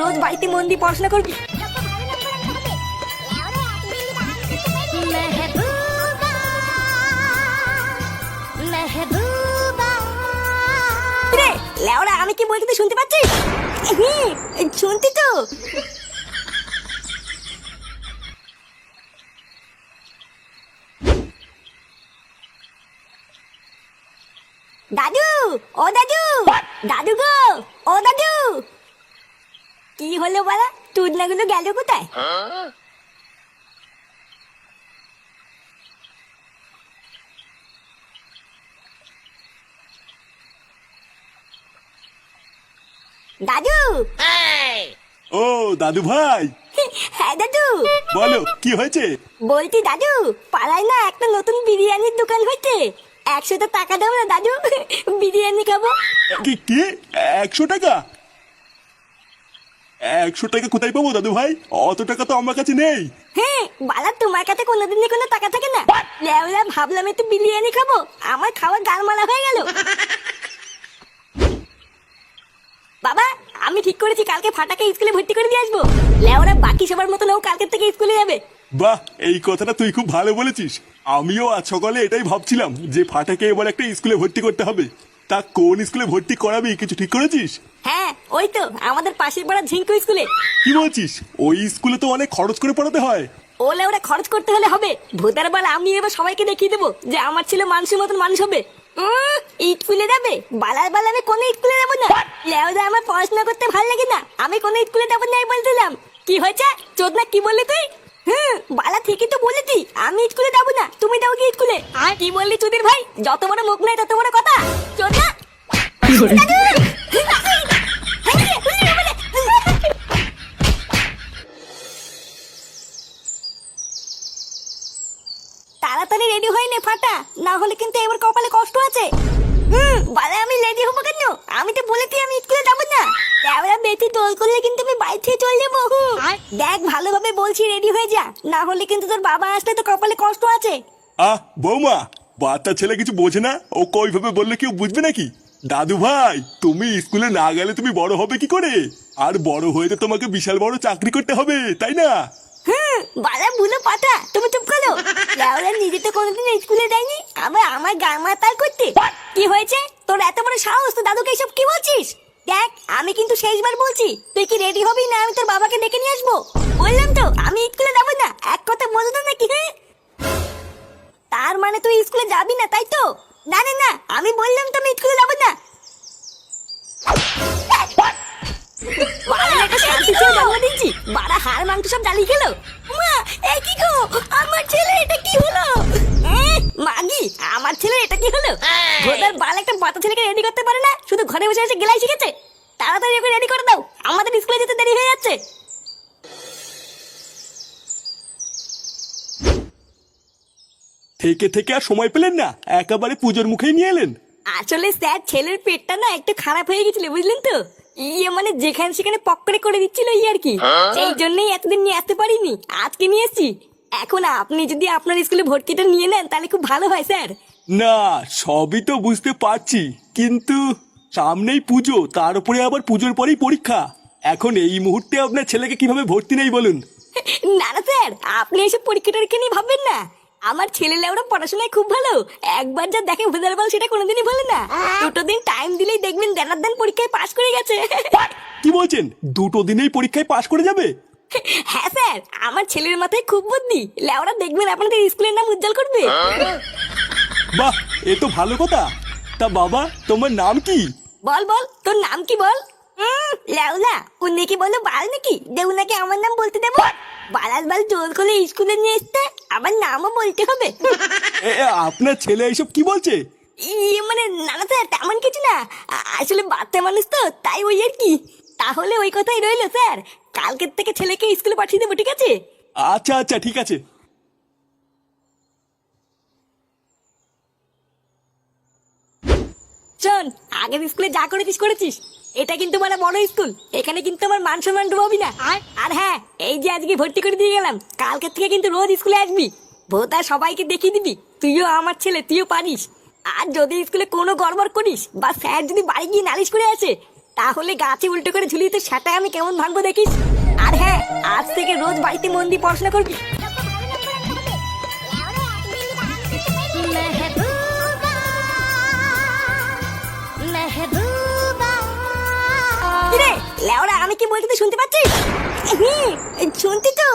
রোজ বাড়িতে মন দিয়ে পড়াশোনা করবি। রে লেওরা, আমি কি বলছি তুই শুনতে পাচ্ছিস? শুনতি তো? দাদু, ও দাদু, দাদু গো, ও দাদু। কি হলো বলা, টুডনাগুলো গেল কোথায়? দাদু। ও দাদু ভাই। হ্যাঁ দাদু। বলো কি হয়েছে? বলছি দাদু, পাড়ায় না একটা নতুন বিরিয়ানির দোকান হয়েছে। 100 টাকা দাও না দাদু, বিরিয়ানি খাবো। কি কি 100 টাকা? 100 টাকা কোথায় পাবো দাদু ভাই? অত টাকা তো আমার কাছে নেই। হ্যাঁ বালা, তোমার কাছে কোনোদিনই কোনো টাকা থাকে না। লেওলা, ভাবলাম একটু বিরিয়ানি খাবো, আমার খাওয়া গালমালা হয়ে গেল। বাবা, আমি ঠিক করেছি কালকে ফাটাকে স্কুলে ভর্তি করে দিয়ে আসবো। লেওরা, বাকি সবার মতন ও কালকে থেকে স্কুলে যাবে। বাহ, এই কথাটা তুই খুব ভালো বলেছিস। আমিও আজ সকালে এটাই ভাবছিলাম যে ফাটাকে এবার একটা স্কুলে ভর্তি করতে হবে। তা কোন স্কুলে ভর্তি করাবি, কিছু ঠিক করেছিস? হ্যাঁ, ওই তো আমাদের পাশের পাড়া ঝিঙ্কু স্কুলে। কি বলছিস? ওই স্কুলে তো অনেক খরচ করে পড়াতে হয়। ও লেওরা, খরচ করতে হলে হবে। ভূতার বেলা আমি এবার সবাইকে দেখিয়ে দেবো যে আমার ছেলে মানুষের মতন মানুষ হবে। স্কুলে যাবে? বালার বালা, আমি কোনো স্কুলে যাবো না। লেওরা, আমার পড়াশোনা করতে ভালো লাগে না, আমি কোনো স্কুলে যাবো না বলছিলাম। কি হয়েছে চোদনা, কি বললি তুই? বালা ঠিকই তো বলেছি, আমি স্কুলে যাবো না। তুমি যাও কি স্কুলে? আর কি বললি চুদির ভাই? যত বড় মুখ নাই তত বড় কথা। চোদনা। তাড়াতাড়ি রেডি হয়ে নে ফাটা, না হলে কিন্তু এবার কপালে কষ্ট আছে। বারে আমি রেডি হবো কেন? আমি তো বলেছি আমি স্কুলে যাবো না। এবার বেশি টোল করলে কিন্তু আমি বাড়ি থেকে চলে যাবো। দেখ, ভালোভাবে বলছি রেডি হয়ে যা, না হলে কিন্তু তোর বাবা আসলে তো কপালে কষ্ট আছে। বৌমা, বাচ্চা ছেলে কিছু বোঝে না, ও কইভাবে বললে কেউ বুঝবে নাকি? দাদু ভাই, তুমি স্কুলে না গেলে তুমি বড় হবে কি করে? আর বড় হয়ে তো তোমাকে বিশাল বড় চাকরি করতে হবে, তাই না? বালা বুলো পাঠা, তুমি চুপ করো। লেওরা নিজে তো কোনোদিন স্কুলে যায়নি, আবার আমার গান মাতাল করতে। কি হয়েছে তোর এত বড় সাহস? তো দাদুকে এসব কি বলছিস? দেখ, আমি কিন্তু শেষবার বলছি, তুই কি রেডি হবি না আমি তোর বাবাকে ডেকে নিয়ে আসবো? বললাম তো আমি স্কুলে যাবো না, এক কথা বলতো নাকি? তার মানে তুই স্কুলে যাবি না, তাই তো? না না না, আমি বললাম তো আমি স্কুলে যাবো না। বাড়া হাড় মাংস সব জ্বালিয়ে খেলো। মা, এ কি গো, আমার ছেলে এটা কি হলো? মাগি, আমার ছেলে এটা কি হলো? ঘোড়ার বাল একটা বাচ্চা ছেলেকে রেডি করতে পারে না, শুধু ঘরে বসে এসে গেলাই শিখেছে। তাড়াতাড়ি ওকে রেডি করে দাও, আমাদের স্কুলে যেতে দেরি হয়ে যাচ্ছে। থেকে থেকে আর সময় পেলেন না, একেবারে পুজোর মুখেই নিয়ে এলেন। আসলে স্যার, ছেলের পেটটা না একটু খারাপ হয়ে গেছিল, বুঝলেন তো? মানে যেখানে সেখানে পক্করে করে দিচ্ছিল আর কি। সেই জন্যই এতদিন নিয়ে আসতে পারিনি, আজকে নিয়ে এসেছি। এখন আপনি যদি আপনার স্কুলে ভর্তিটা নিয়ে নেন তাহলে খুব ভালো হয় স্যার। না, সবই তো বুঝতে পারছি, কিন্তু সামনেই পুজো, তার উপরে আবার পুজোর পরেই পরীক্ষা। এখন এই মুহূর্তে আপনার ছেলেকে কিভাবে ভর্তি নেই বলুন? না না স্যার, আপনি এসব পরীক্ষা টরীক্ষা নিয়ে ভাববেন না। আমার ছেলে লেওরা পড়াশোনায় খুব ভালো, একবার যা দেখে ভেদার বল সেটা কোনোদিনই বলে না। দুটো দিন টাইম দিলেই দেখবেন দেনার দেন পরীক্ষায় পাশ করে গেছে। কি বলছেন? 2 দিনেই পরীক্ষায় পাশ করে যাবে? হ্যাঁ স্যার, আমার ছেলের মাথায় খুব বুদ্ধি, লেওরা দেখবেন আপনাদের স্কুলের নাম উজ্জ্বল করবে। বাহ, এ তো ভালো কথা। তা বাবা, তোমার নাম কি? বল বল, তোর নাম কি বল? লেওলা, উনি কি বলো বাল নাকি দেউ নাকি আমার নাম বলতে দেবো? বালাল বাল জোর করে স্কুলে নিয়ে এসতে আমার নামও বলতে হবে? আপনার ছেলে এইসব কি বলছে? মানে না না স্যার, তেমন কিছু না। আসলে বাচ্চা মানুষ তো, তাই ওই আর কি। তাহলে ওই কথাই রইলো স্যার, কালকের থেকে ছেলেকে স্কুলে পাঠিয়ে দেবো, ঠিক আছে? আচ্ছা আচ্ছা, ঠিক আছে। শোন, আগের স্কুলে যা করেছিস করেছিস, এটা কিন্তু মানে বড় স্কুল, এখানে কিন্তু আমার মান সম্মান ডুবাবি না। আর হ্যাঁ, এই যে আজকে ভর্তি করে দিয়ে গেলাম, কালকের থেকে কিন্তু রোজ স্কুলে আসবি। ভোতা সবাইকে দেখিয়ে দিবি তুইও আমার ছেলে, তুইও পারিস। আর যদি স্কুলে কোনো গড়বড় করিস বা স্যার যদি বাড়ি গিয়ে নালিশ করে আসে, তাহলে গাছে উল্টো করে ঝুলিয়ে তো সেটা আমি কেমন ভাঙবো দেখিস। আর হ্যাঁ, আজ থেকে রোজ বাড়িতে মন দিয়ে পড়াশোনা করবি। কিরে লেওরা, আমি কি বলছি তুই শুনতে পাচ্ছিস? শুনতি তো?